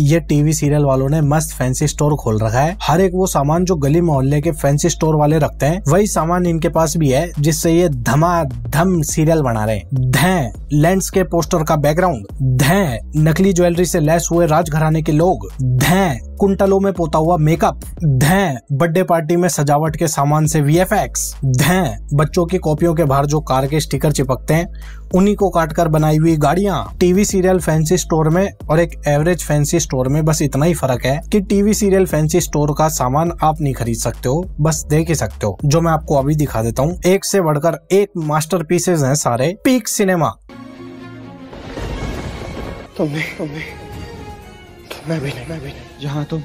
ये TV serial वालों ने मस्त फैंसी स्टोर खोल रखा है। हर एक वो सामान जो गली मोहल्ले के फैंसी स्टोर वाले रखते हैं वही सामान इनके पास भी है, जिससे ये धमाधम सीरियल बना रहे हैं। धैं लैंडस्केप पोस्टर का बैकग्राउंड, धैं नकली ज्वेलरी से लैस हुए राजघराने के लोग, धैं कुंटलों में पोता हुआ मेकअप, धैं बर्थडे पार्टी में सजावट के सामान से वीएफएक्स, धैं बच्चों की कॉपियों के बाहर जो कार के स्टिकर चिपकते हैं उन्हीं को काटकर बनाई हुई गाड़ियां। टीवी सीरियल फैंसी स्टोर में और एक एवरेज फैंसी स्टोर में बस इतना ही फर्क है कि टीवी सीरियल फैंसी स्टोर का सामान आप नहीं खरीद सकते हो, बस देख ही सकते हो, जो मैं आपको अभी दिखा देता हूँ। एक से बढ़कर एक मास्टरपीसेस हैं सारे। Peak cinema. मैं भी नहीं। जहाँ तुम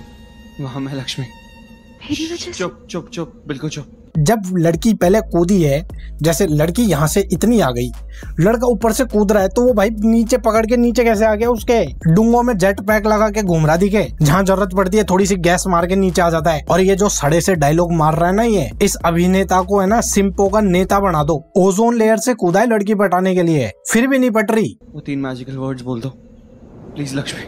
वहाँ मैं लक्ष्मी। मेरी वजह से? चुप बिल्कुल चुप। जब लड़की पहले कूदी है, जैसे लड़की यहाँ से इतनी आ गई, लड़का ऊपर से कूद रहा है तो वो भाई नीचे पकड़ के नीचे कैसे आ गया? उसके डूंगों में जेट पैक लगा के घूम रहा दिखे, जहाँ जरूरत पड़ती है थोड़ी सी गैस मार के नीचे आ जाता है। और ये जो सड़े से डायलॉग मार रहा है ना, ये इस अभिनेता को है ना सिंपो का नेता बना दो। ओजोन लेयर से कूदा है लड़की पटाने के लिए, फिर भी नहीं पट रही। वो 3 मैजिकल वर्ड्स बोल दो प्लीज लक्ष्मी।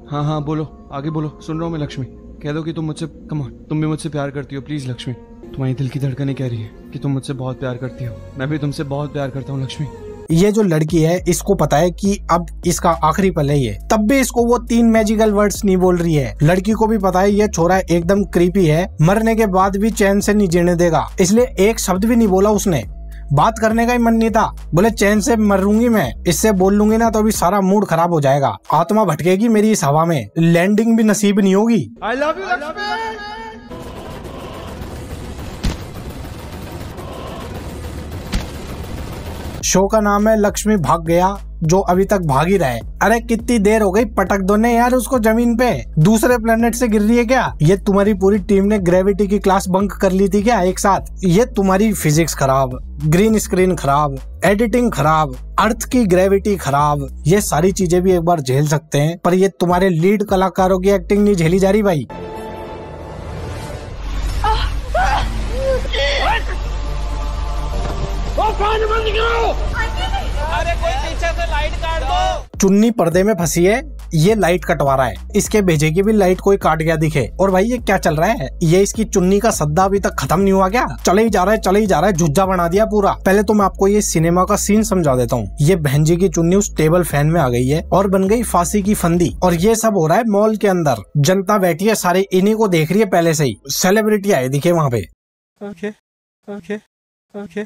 हाँ बोलो, आगे बोलो, सुन रहा हूँ मैं लक्ष्मी। कह दो कि तुम मुझसे, कम ऑन, तुम भी मुझसे प्यार करती हो प्लीज लक्ष्मी। तुम्हारी दिल की धड़कनें कह रही है कि तुम मुझसे बहुत प्यार करती हो। मैं भी तुमसे बहुत प्यार करता हूँ लक्ष्मी। ये जो लड़की है इसको पता है कि अब इसका आखिरी पल है ये, तब भी इसको वो 3 मैजिकल वर्ड्स नहीं बोल रही है। लड़की को भी पता है ये छोरा एकदम क्रीपी है, मरने के बाद भी चैन से नहीं जीने देगा, इसलिए एक शब्द भी नहीं बोला उसने। बात करने का ही मन नहीं था, बोले चैन से मरूंगी मैं, इससे बोल लूंगी ना तो अभी सारा मूड खराब हो जाएगा, आत्मा भटकेगी मेरी इस हवा में, लैंडिंग भी नसीब नहीं होगी। I love you, Lakshmi. Show का नाम है लक्ष्मी भाग गया, जो अभी तक भाग ही रहा है। अरे कितनी देर हो गई, पटक दो ने यार उसको जमीन पे, दूसरे प्लेनेट से गिर रही है क्या? ये तुम्हारी पूरी टीम ने ग्रेविटी की क्लास बंक कर ली थी क्या एक साथ? ये तुम्हारी फिजिक्स खराब, ग्रीन स्क्रीन खराब, एडिटिंग खराब, अर्थ की ग्रेविटी खराब, ये सारी चीजें भी एक बार झेल सकते हैं, पर ये तुम्हारे लीड कलाकारों की एक्टिंग नहीं झेली जा रही भाई। अरे कोई पीछे से लाइट काट दो। चुन्नी पर्दे में फंसी है, ये लाइट कटवा रहा है, इसके भेजे की भी लाइट कोई काट गया दिखे। और भाई ये क्या चल रहा है? ये इसकी चुन्नी का सद्दा अभी तक खत्म नहीं हुआ क्या? चले ही जा रहा है, झुज्जा बना दिया पूरा। पहले तो मैं आपको ये सिनेमा का सीन समझा देता हूँ। ये बहन जी की चुन्नी उस टेबल फैन में आ गई है और बन गई फांसी की फंदी। और ये सब हो रहा है मॉल के अंदर, जनता बैठी है सारी इन्हीं को देख रही है, पहले से ही सेलिब्रिटी आए दिखे वहाँ पे।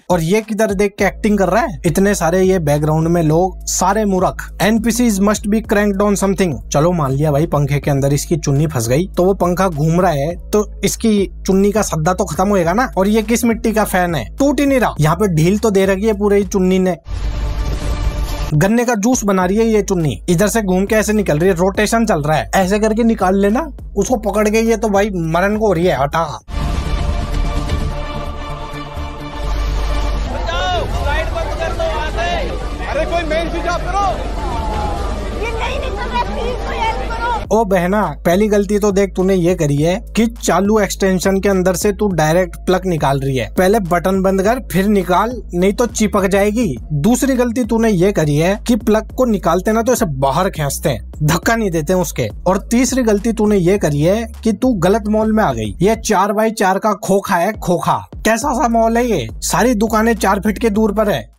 और ये किधर देख के एक्टिंग कर रहा है? इतने सारे ये बैकग्राउंड में लोग, सारे मूर्ख। NPCs must be cranked on something. चलो मान लिया भाई पंखे के अंदर इसकी चुन्नी फंस गई, तो वो पंखा घूम रहा है तो इसकी चुन्नी का सद्दा तो खत्म होएगा ना। और ये किस मिट्टी का फैन है, टूट ही नहीं रहा। यहाँ पे ढील तो दे रखी है पूरे चुन्नी ने, गन्ने का जूस बना रही है ये चुन्नी। इधर से घूम के ऐसे निकल रही है, रोटेशन चल रहा है, ऐसे करके निकाल लेना उसको पकड़ के। ये तो भाई मरण को हो रही है, हटा। अरे कोई मेन स्विच ऑफ करो। ये नहीं निकल रहा, प्लीज कोई हेल्प करो। ओ बहना, पहली गलती तो देख तूने ये करी है कि चालू एक्सटेंशन के अंदर से तू डायरेक्ट प्लग निकाल रही है। पहले बटन बंद कर फिर निकाल, नहीं तो चिपक जाएगी। दूसरी गलती तूने ये करी है कि प्लग को निकालते ना तो इसे बाहर खींचते हैं, धक्का नहीं देते उसके। और तीसरी गलती तूने ये करी है कि तू गलत मॉल में आ गई। ये 4x4 का खोखा है, खोखा। कैसा सा मॉल है ये? सारी दुकानें 4 फीट के दूर पर है।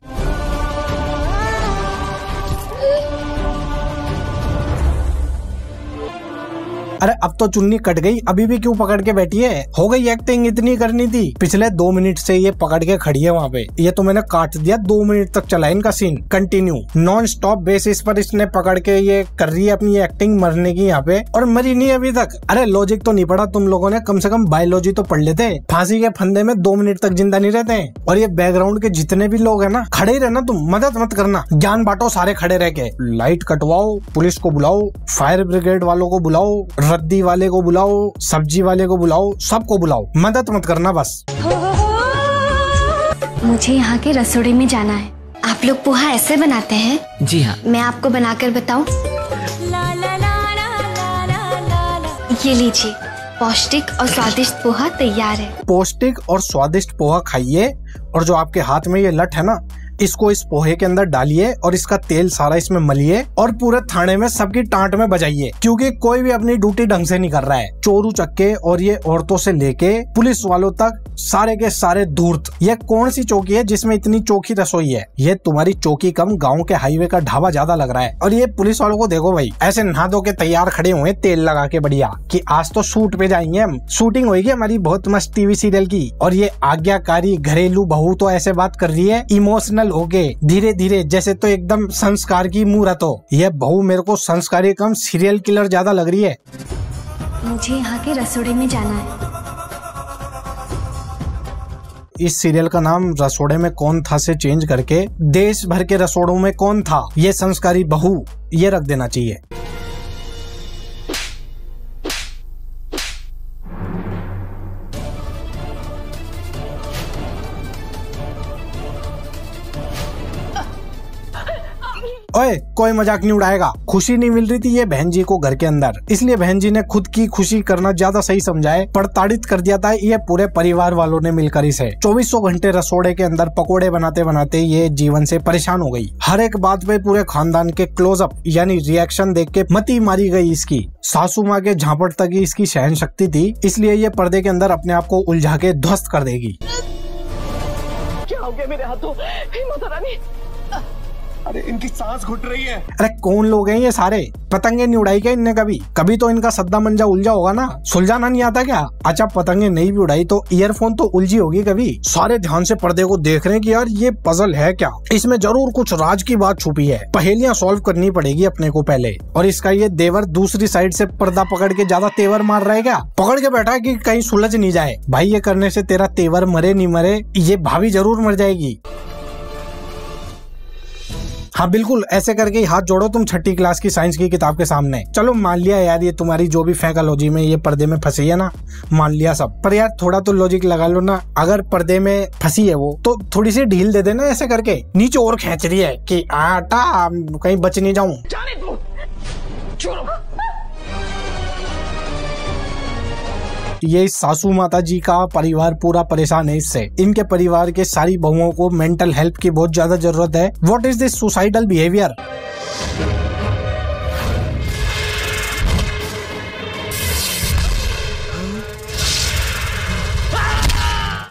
अरे अब तो चुन्नी कट गई, अभी भी क्यों पकड़ के बैठी है? हो गई एक्टिंग, इतनी करनी थी। पिछले 2 मिनट से ये पकड़ के खड़ी है वहाँ पे। ये तो मैंने काट दिया, 2 मिनट तक चला इनका scene continue, non stop basis पर इसने पकड़ के ये कर रही है अपनी एक्टिंग मरने की यहाँ पे, और मरी नहीं अभी तक। अरे लॉजिक तो नहीं पढ़ा तुम लोगों ने, कम से कम बायोलॉजी तो पढ़ लेते। फांसी के फंदे में 2 मिनट तक जिंदा नहीं रहते। और ये बैकग्राउंड के जितने भी लोग है ना, खड़े ही रहना तुम, मदद मत करना, ज्ञान बांटो सारे खड़े रह के। लाइट कटवाओ, पुलिस को बुलाओ, फायर ब्रिगेड वालों को बुलाओ, रद्दी वाले को बुलाओ, सब्जी वाले को बुलाओ, सबको बुलाओ, मदद मत करना बस। मुझे यहाँ के रसोड़े में जाना है। आप लोग पोहा ऐसे बनाते हैं? जी हाँ। मैं आपको बनाकर बताऊं? ये लीजिए, पौष्टिक और स्वादिष्ट पोहा तैयार है। पौष्टिक और स्वादिष्ट पोहा खाइए, और जो आपके हाथ में ये लठ है ना, इसको इस पोहे के अंदर डालिए और इसका तेल सारा इसमें मलिए और पूरे थाने में सबकी टांट में बजाइए, क्योंकि कोई भी अपनी ड्यूटी ढंग से नहीं कर रहा है। चोरू चक्के और ये औरतों से लेके पुलिस वालों तक सारे के सारे धूर्त। ये कौन सी चौकी है जिसमें इतनी चौकी रसोई है? ये तुम्हारी चौकी कम गाँव के हाईवे का ढाबा ज्यादा लग रहा है। और ये पुलिस वालों को देखो भाई, ऐसे नहा धो के तैयार खड़े हुए तेल लगा के बढ़िया कि आज तो शूट पे जाएंगे हम, शूटिंग होगी हमारी बहुत मस्त टीवी सीरियल की। और ये आज्ञाकारी घरेलू बहू तो ऐसे बात कर रही है इमोशनल होके धीरे धीरे, जैसे तो एकदम संस्कार की मूर्त हो। यह बहू मेरे को संस्कारी कम सीरियल किलर ज्यादा लग रही है। मुझे यहाँ के रसोड़े में जाना है। इस सीरियल का नाम रसोड़े में कौन था से चेंज करके देश भर के रसोड़ों में कौन था ये संस्कारी बहू ये रख देना चाहिए। ओए, कोई मजाक नहीं उड़ाएगा। खुशी नहीं मिल रही थी ये बहन जी को घर के अंदर, इसलिए बहन जी ने खुद की खुशी करना ज्यादा सही समझाए, प्रताड़ित कर दिया था ये पूरे परिवार वालों ने मिलकर इसे। 2400 घंटे रसोड़े के अंदर पकोड़े बनाते बनाते ये जीवन से परेशान हो गई। हर एक बात पे पूरे खानदान के क्लोजअप यानी रिएक्शन देख के मती मारी गई इसकी। सासू माँ के झापट तक ही इसकी सहन शक्ति थी, इसलिए ये पर्दे के अंदर अपने आप को उलझा के ध्वस्त कर देगी। क्या हो गया मेरे हाथों? हिम्मत रानी, अरे इनकी सांस घुट रही है। अरे कौन लोग हैं ये सारे? पतंगे नहीं उड़ाई क्या इनने कभी? कभी तो इनका सद्दा मंजा उलझा होगा ना, सुलझाना नहीं आता क्या? अच्छा पतंगे नहीं भी उड़ाई तो ईयरफोन तो उलझी होगी कभी। सारे ध्यान से पर्दे को देख रहे हैं कि यार ये पजल है क्या, इसमें जरूर कुछ राज की बात छुपी है। पहेलियां सॉल्व करनी पड़ेगी अपने को पहले। और इसका ये देवर दूसरी साइड से पर्दा पकड़ के ज्यादा तेवर मार रहा है क्या? पकड़ के बैठा है कि कहीं सुलझ नहीं जाए। भाई ये करने से तेरा तेवर मरे नहीं मरे, ये भाभी जरूर मर जाएगी। हाँ बिल्कुल, ऐसे करके हाथ जोड़ो तुम 6ठी क्लास की साइंस की किताब के सामने। चलो मान लिया यार ये तुम्हारी जो भी फैकलॉजी में ये पर्दे में फंसी है ना, मान लिया सब, पर यार थोड़ा तो लॉजिक लगा लो ना। अगर पर्दे में फंसी है वो तो थोड़ी सी ढील दे देना, ऐसे करके नीचे और खींच रही है कि आटा कहीं बच नहीं जाऊं। ये सासू माता जी का परिवार पूरा परेशान है इससे। इनके परिवार के सारी बहुओं को मेंटल हेल्प की बहुत ज्यादा जरूरत है। What is this suicidal behaviour?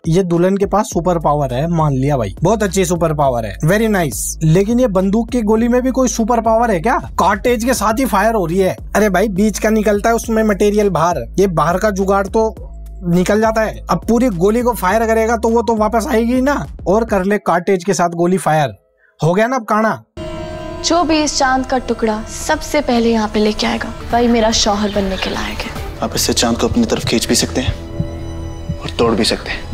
ये दुल्हन के पास सुपर पावर है, मान लिया भाई, बहुत अच्छी सुपर पावर है, वेरी नाइस। लेकिन ये बंदूक की गोली में भी कोई सुपर पावर है क्या? कार्टेज के साथ ही फायर हो रही है। अरे भाई बीच का निकलता है उसमें मटेरियल बाहर, ये बाहर का जुगाड़ तो निकल जाता है। अब पूरी गोली को फायर करेगा तो वो तो वापस आएगी ना। और कर ले कार्टेज के साथ गोली फायर, हो गया ना अब काना। जो भी इस चांद का टुकड़ा सबसे पहले यहाँ पे लेके आएगा वही मेरा शौहर बनने के लायक है। आप इससे चांद को अपनी तरफ खींच भी सकते हैं और तोड़ भी सकते हैं।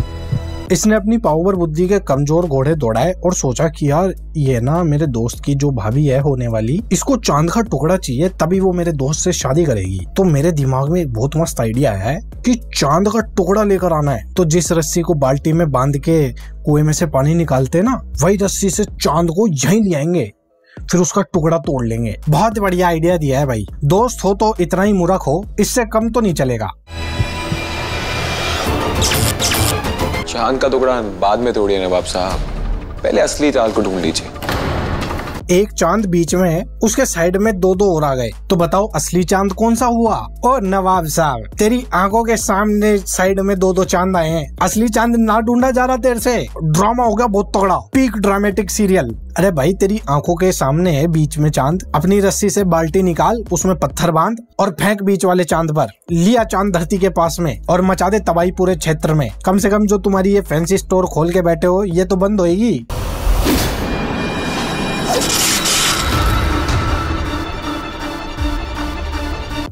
इसने अपनी पावर बुद्धि के कमजोर घोड़े दौड़ाए और सोचा कि यार ये ना मेरे दोस्त की जो भाभी है होने वाली, इसको चांद का टुकड़ा चाहिए तभी वो मेरे दोस्त से शादी करेगी। तो मेरे दिमाग में एक बहुत मस्त आइडिया है कि चांद का टुकड़ा लेकर आना है। तो जिस रस्सी को बाल्टी में बांध के कुएं में से पानी निकालते ना, वही रस्सी से चांद को यहीं ले आएंगे, फिर उसका टुकड़ा तोड़ लेंगे। बहुत बढ़िया आइडिया दिया है भाई। दोस्त हो तो इतना ही मूर्ख हो, इससे कम तो नहीं चलेगा। चांद का टुकड़ा बाद में तोड़िए नवाब साहब, पहले असली चांद को ढूंढ लीजिए। एक चांद बीच में है, उसके साइड में दो और आ गए, तो बताओ असली चांद कौन सा हुआ? और नवाब साहब तेरी आंखों के सामने साइड में दो चांद आए हैं, असली चांद ना ढूंढा जा रहा तेरे से। ड्रामा हो गया बहुत तगड़ा, पीक ड्रामेटिक सीरियल। अरे भाई तेरी आंखों के सामने है बीच में चांद, अपनी रस्सी से बाल्टी निकाल, उसमें पत्थर बांध और फेंक बीच वाले चांद पर। लिया चांद धरती के पास में और मचा दे तबाही पूरे क्षेत्र में। कम से कम जो तुम्हारी ये फैंसी स्टोर खोल के बैठे हो ये तो बंद होएगी।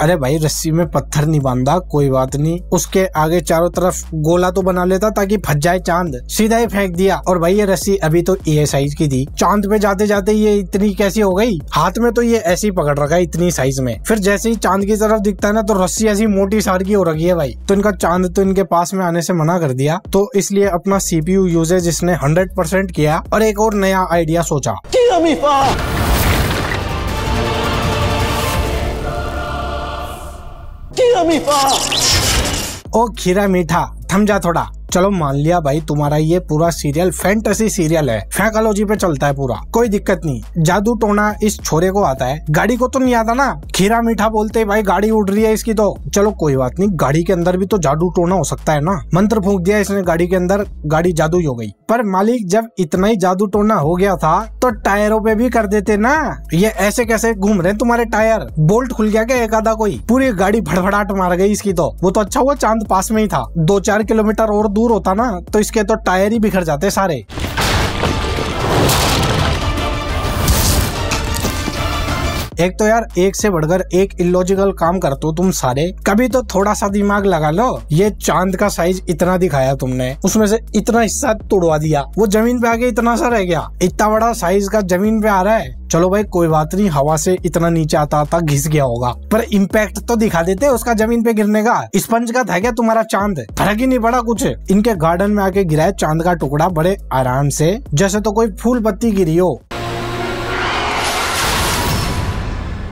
अरे भाई रस्सी में पत्थर नहीं बांधा, कोई बात नहीं, उसके आगे चारों तरफ गोला तो बना लेता ताकि फंस जाए चांद, सीधा ही फेंक दिया। और भाई ये रस्सी अभी तो ये साइज की थी, चांद पे जाते जाते ये इतनी कैसी हो गई? हाथ में तो ये ऐसी पकड़ रखा है इतनी साइज में, फिर जैसे ही चांद की तरफ दिखता है ना तो रस्सी ऐसी मोटी सार की हो रखी है भाई। तो इनका चांद तो इनके पास में आने से मना कर दिया, तो इसलिए अपना CPU यूजेज इसने 100% किया और एक और नया आइडिया सोचा। ओ खीरा मीठा, थम जा थोड़ा, चलो मान लिया भाई तुम्हारा ये पूरा सीरियल फैंटेसी सीरियल है, फैकोलॉजी पे चलता है पूरा, कोई दिक्कत नहीं। जादू टोना इस छोरे को आता है, गाड़ी को तो नहीं आता ना। खीरा मीठा बोलते भाई गाड़ी उड़ रही है इसकी, तो चलो कोई बात नहीं, गाड़ी के अंदर भी तो जादू टोना हो सकता है ना। मंत्र फूंक दिया इसने गाड़ी के अंदर, गाड़ी जादू हो गई। पर मालिक जब इतना ही जादू टोना हो गया था तो टायरों पे भी कर देते ना। ये ऐसे कैसे घूम रहे हैं तुम्हारे टायर? बोल्ट खुल गया क्या एक आधा? कोई पूरी गाड़ी भड़भड़ाट मार गई इसकी। तो वो तो अच्छा हुआ चांद पास में ही था, 2-4 किलोमीटर और दूर होता ना तो इसके तो टायर ही बिखर जाते सारे। एक तो यार एक से बढ़कर एक इलॉजिकल काम करते हो तुम सारे, कभी तो थोड़ा सा दिमाग लगा लो। ये चांद का साइज इतना दिखाया तुमने, उसमें से इतना हिस्सा तोड़वा दिया, वो जमीन पे आके इतना सा रह गया। इतना बड़ा साइज का जमीन पे आ रहा है, चलो भाई कोई बात नहीं, हवा से इतना नीचे आता आता घिस गया होगा, पर इम्पैक्ट तो दिखा देते उसका जमीन पे गिरने का। स्पंज का था क्या तुम्हारा चांद? फर्क ही नहीं पड़ा कुछ। इनके गार्डन में आके गिरा है चांद का टुकड़ा बड़े आराम से, जैसे तो कोई फूल पत्ती गिरी हो।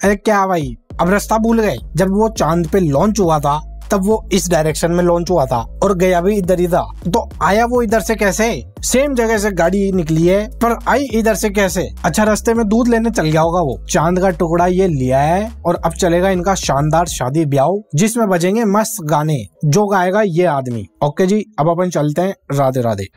अरे क्या भाई, अब रास्ता भूल गए? जब वो चांद पे लॉन्च हुआ था तब वो इस डायरेक्शन में लॉन्च हुआ था और गया भी इधर ही था, तो आया वो इधर से कैसे? सेम जगह से गाड़ी निकली है पर आई इधर से कैसे? अच्छा रास्ते में दूध लेने चल गया होगा वो। चांद का टुकड़ा ये लिया है और अब चलेगा इनका शानदार शादी ब्याह, जिसमें बजेंगे मस्त गाने। जो गाएगा ये आदमी। ओके जी, अब अपन चलते हैं। राधे राधे।